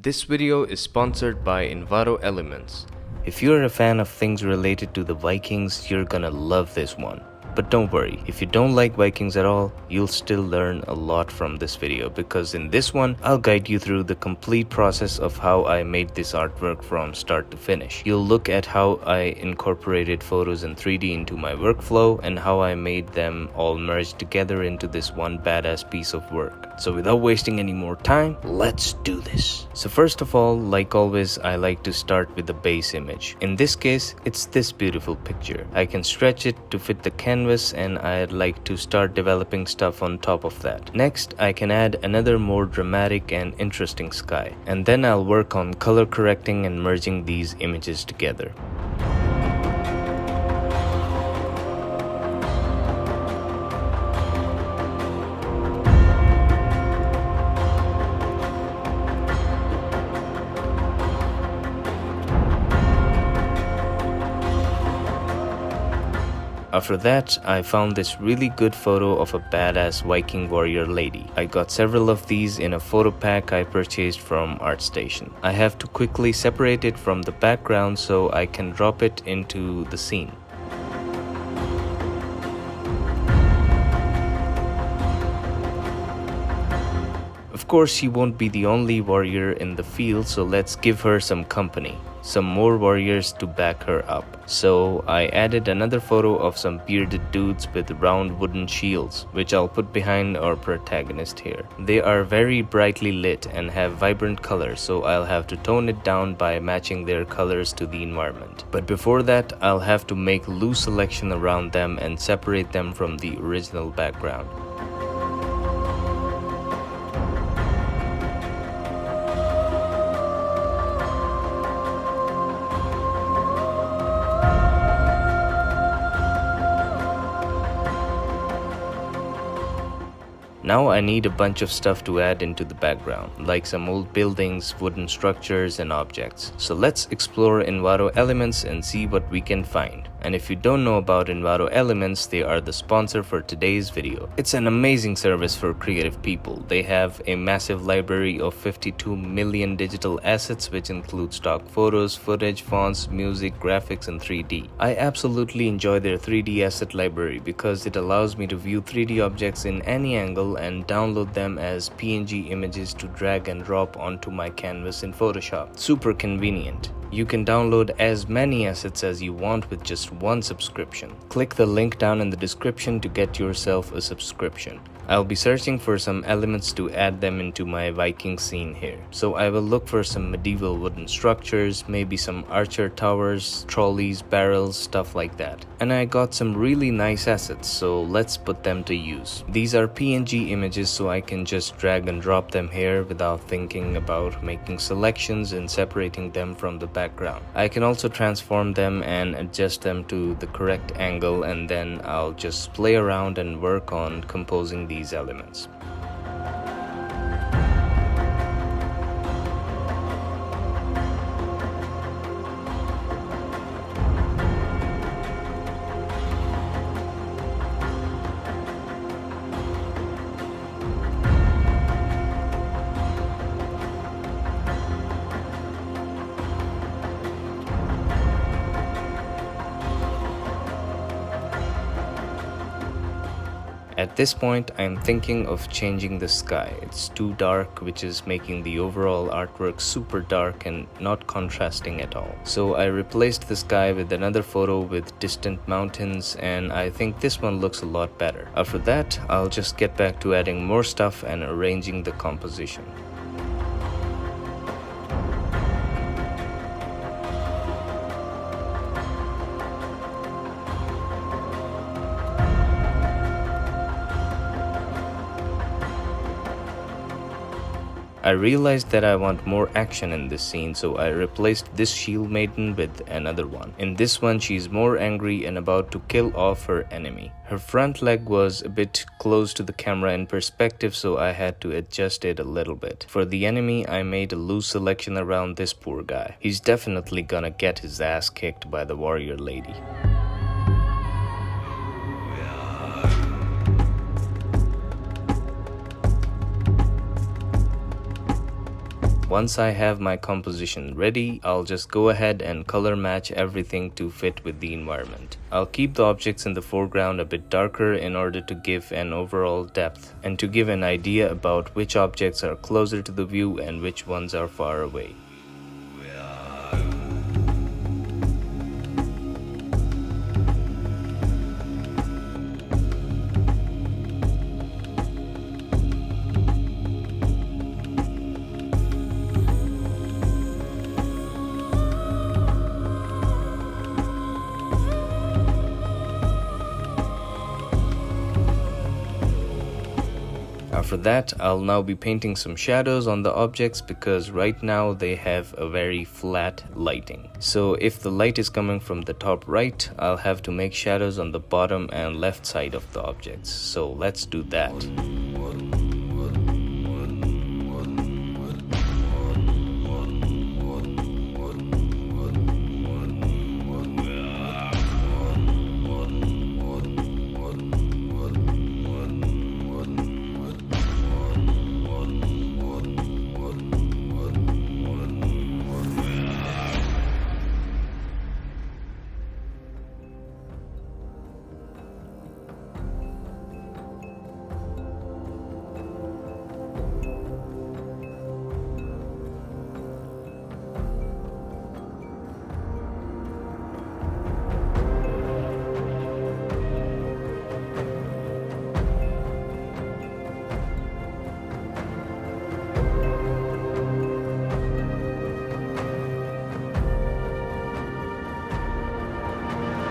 This video is sponsored by Envato Elements. If you're a fan of things related to the Vikings, you're gonna love this one. But don't worry, if you don't like Vikings at all, you'll still learn a lot from this video because in this one, I'll guide you through the complete process of how I made this artwork from start to finish. You'll look at how I incorporated photos in 3D into my workflow and how I made them all merge together into this one badass piece of work. So without wasting any more time, let's do this. So first of all, like always, I like to start with the base image. In this case, it's this beautiful picture. I can stretch it to fit the canvas and I'd like to start developing stuff on top of that. Next, I can add another more dramatic and interesting sky. And then I'll work on color correcting and merging these images together. After that, I found this really good photo of a badass Viking warrior lady. I got several of these in a photo pack I purchased from ArtStation. I have to quickly separate it from the background so I can drop it into the scene. Of course, she won't be the only warrior in the field, so let's give her some company. Some more warriors to back her up. So I added another photo of some bearded dudes with round wooden shields, which I'll put behind our protagonist here. They are very brightly lit and have vibrant colors, so I'll have to tone it down by matching their colors to the environment. But before that, I'll have to make loose selection around them and separate them from the original background. Now I need a bunch of stuff to add into the background, like some old buildings, wooden structures, and objects. So let's explore Envato Elements and see what we can find. And if you don't know about Envato Elements, they are the sponsor for today's video. It's an amazing service for creative people. They have a massive library of 52 million digital assets, which include stock photos, footage, fonts, music, graphics, and 3D. I absolutely enjoy their 3D asset library because it allows me to view 3D objects in any angle and download them as PNG images to drag and drop onto my canvas in Photoshop. Super convenient. You can download as many assets as you want with just one subscription. Click the link down in the description to get yourself a subscription. I'll be searching for some elements to add them into my Viking scene here. So I will look for some medieval wooden structures, maybe some archer towers, trolleys, barrels, stuff like that. And I got some really nice assets, so let's put them to use. These are PNG images, so I can just drag and drop them here without thinking about making selections and separating them from the background. I can also transform them and adjust them to the correct angle, and then I'll just play around and work on composing these elements. At this point, I'm thinking of changing the sky. It's too dark, which is making the overall artwork super dark and not contrasting at all. So I replaced the sky with another photo with distant mountains, and I think this one looks a lot better. After that, I'll just get back to adding more stuff and arranging the composition. I realized that I want more action in this scene, so I replaced this shield maiden with another one. In this one, she's more angry and about to kill off her enemy. Her front leg was a bit close to the camera in perspective, so I had to adjust it a little bit. For the enemy, I made a loose selection around this poor guy. He's definitely gonna get his ass kicked by the warrior lady. Once I have my composition ready, I'll just go ahead and color match everything to fit with the environment. I'll keep the objects in the foreground a bit darker in order to give an overall depth and to give an idea about which objects are closer to the view and which ones are far away. After that, I'll now be painting some shadows on the objects because right now they have a very flat lighting. So if the light is coming from the top right, I'll have to make shadows on the bottom and left side of the objects. So let's do that.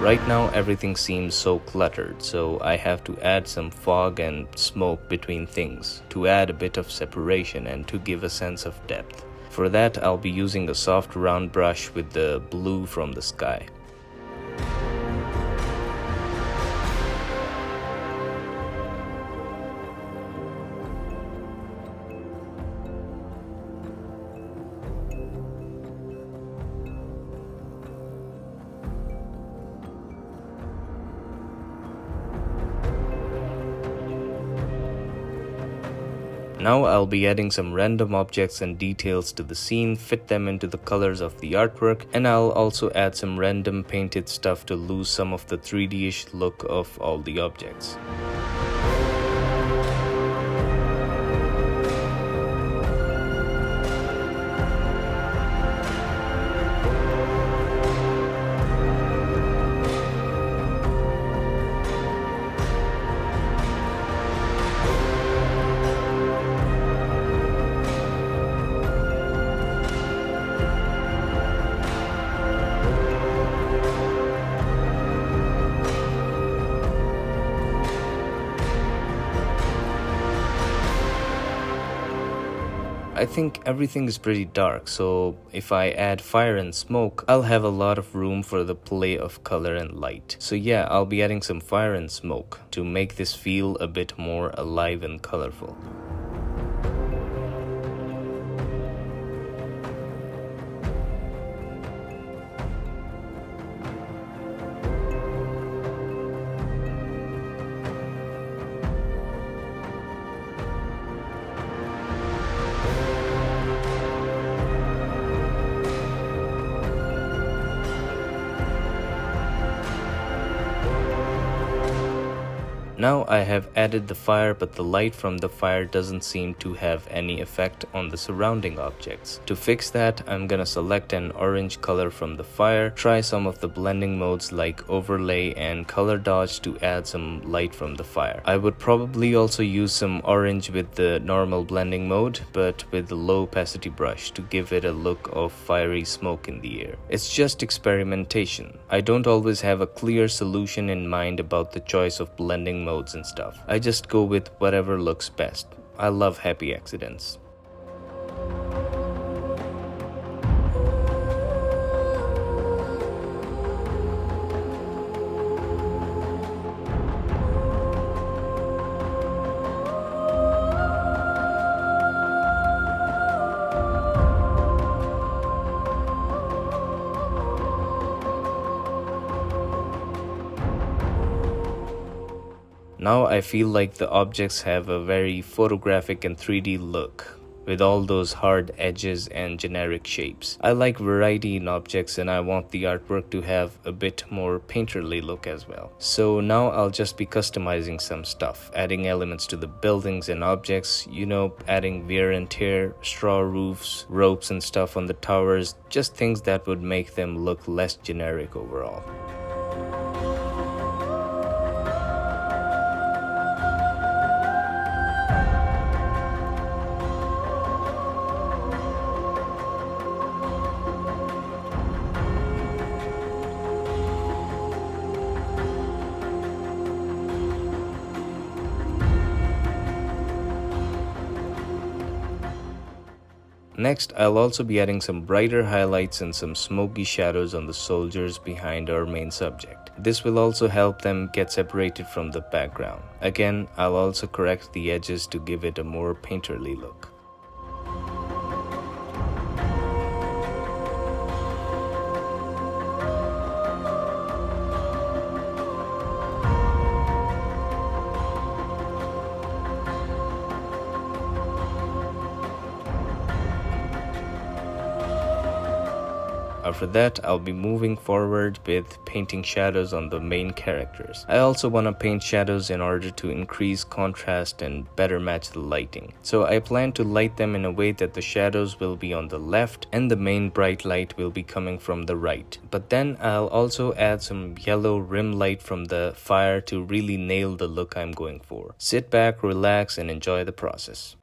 Right now everything seems so cluttered, so I have to add some fog and smoke between things to add a bit of separation and to give a sense of depth. For that, I'll be using a soft round brush with the blue from the sky. Now I'll be adding some random objects and details to the scene, fit them into the colors of the artwork, and I'll also add some random painted stuff to lose some of the 3D-ish look of all the objects. I think everything is pretty dark, so if I add fire and smoke, I'll have a lot of room for the play of color and light. So yeah, I'll be adding some fire and smoke to make this feel a bit more alive and colorful. Now I have added the fire, but the light from the fire doesn't seem to have any effect on the surrounding objects. To fix that, I'm gonna select an orange color from the fire, try some of the blending modes like overlay and color dodge to add some light from the fire. I would probably also use some orange with the normal blending mode, but with the low opacity brush to give it a look of fiery smoke in the air. It's just experimentation. I don't always have a clear solution in mind about the choice of blending modes and stuff. I just go with whatever looks best. I love happy accidents. Now I feel like the objects have a very photographic and 3D look. with all those hard edges and generic shapes. I like variety in objects and I want the artwork to have a bit more painterly look as well. So now I'll just be customizing some stuff, adding elements to the buildings and objects, adding wear and tear, straw roofs, ropes and stuff on the towers, just things that would make them look less generic overall. Next, I'll also be adding some brighter highlights and some smoky shadows on the soldiers behind our main subject. This will also help them get separated from the background. Again, I'll also correct the edges to give it a more painterly look. After that, I'll be moving forward with painting shadows on the main characters. I also want to paint shadows in order to increase contrast and better match the lighting. So I plan to light them in a way that the shadows will be on the left and the main bright light will be coming from the right. But then I'll also add some yellow rim light from the fire to really nail the look I'm going for. Sit back, relax, and enjoy the process.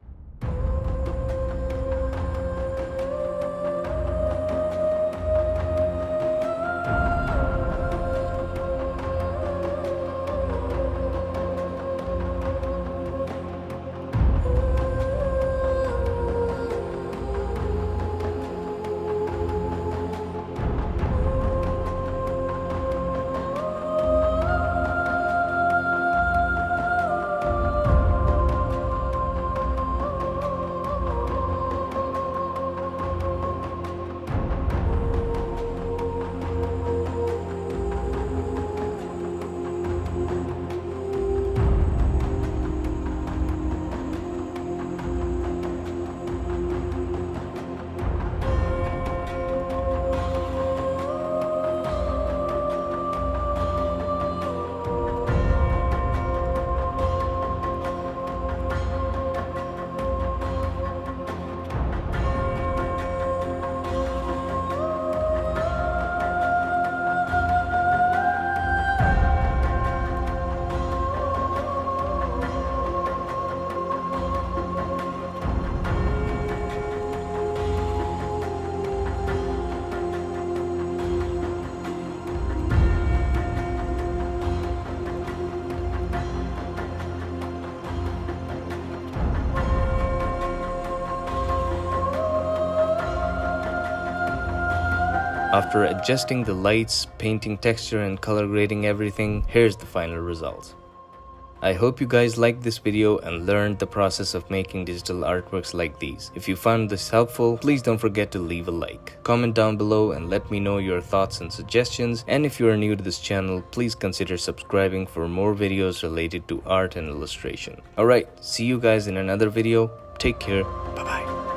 After adjusting the lights, painting texture and color grading everything, here's the final result. I hope you guys liked this video and learned the process of making digital artworks like these. If you found this helpful, please don't forget to leave a like. Comment down below and let me know your thoughts and suggestions. And if you are new to this channel, please consider subscribing for more videos related to art and illustration. Alright, see you guys in another video. Take care. Bye bye.